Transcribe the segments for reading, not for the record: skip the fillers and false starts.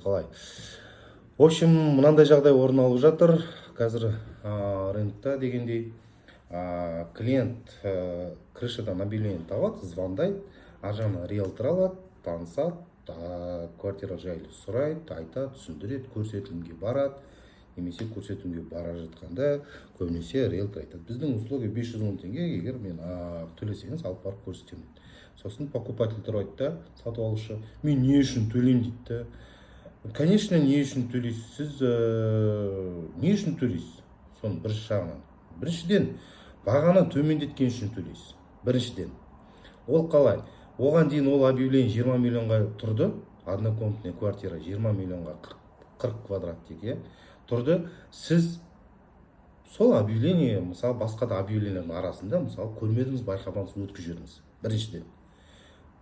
қалай. В общем, мынандай жағдай орын алып жатыр. Қазір рынокта дегендей клиент крышадан объявление табады, звондайды, ар жағынан риэлтор алады, танысады, квартира жайлы сұрайды, айтады, түсіндіреді, көрсетілімге барады. Немесе көрсетілімге бара жатқанда көбінесе риэлтор айтады: біздің услуга 510 теңге, егер мен төлесеңіз алып барып көрсетемін. Сосын покупатель тұрады да, сатып алушы: мен не үшін төлеймін дейді. Конечно, не үшін төлейсіз? Сіз не үшін төлейсіз? Соның бірінші жағынан. Біріншіден, бағаны төмендеткен үшін төлейсіз. Біріншіден. Ол қалай? Оған дейін ол объявление 20 миллионға тұрды. Однокомнатная квартира 20 миллионға 40 квадрат дейік, тұрды. Сіз сол объявление, мысалы басқа да объявлениелердің арасында, мысалы көрмедіңіз, байқамадыңыз, өткізіп жібердіңіз. Біріншіден.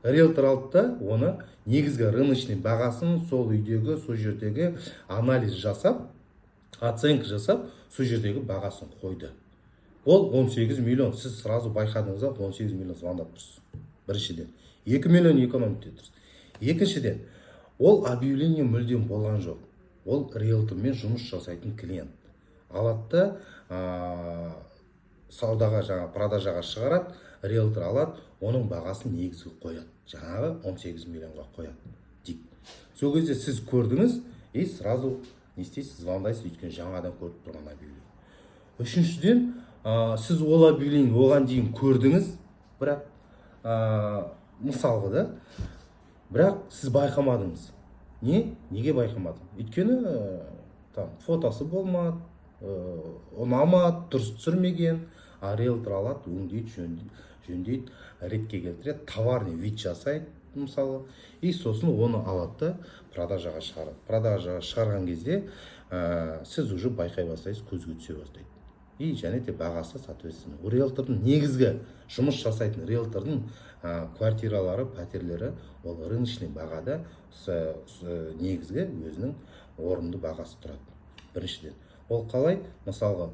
Риэлтор алды да оны негізгі рыночный бағасын, сол үйдегі, сол жердегі анализ жасап, оценка жасап, сол жердегі бағасын қойды. Ол 18 миллион. Сіз сразу байқадыңыз, 18 миллион звондап тұрсыз. Біріншіден. 2 миллион экономите тұрсыз. Екіншіден, ол объявление мүлдем болған жоқ. Ол риэлтормен жұмыс жасайтын клиент. Алады да саудаға, продажаға шығарады, риэлтор алады, оның бағасын негізгі қояды. Жаңағы 18 миллионға қояды дейік. Сол кезде сіз көрдіңіз, и сразу не істейсіз? Звондайсыз, өйткені жаңадан көріп тұрған объявление. Үшіншіден, сіз ол объявление оған дейін көрдіңіз, бірақ мысалғы да, бірақ сіз байқамадыңыз. Неге байқамадым? Өйткені фотосы болмады, ұнамады, дұрыс түсірмеген. Риэлтор алады, өңдейді, жөндейді, ретке келтіреді, товарный вид жасайды мысалы. И сосын оны алады да продажаға шығарады. Продажаға шығарған кезде сіз уже байқай бастайсыз, көзге түсе бастайды. И және де бағасы соответственно. Риэлтордың негізгі жұмыс жасайтын риэлтордың квартиралары, пәтерлері ол рыночный бағада негізгі өзінің орынды бағасы тұрады. Біріншіден. Ол қалай? Мысалға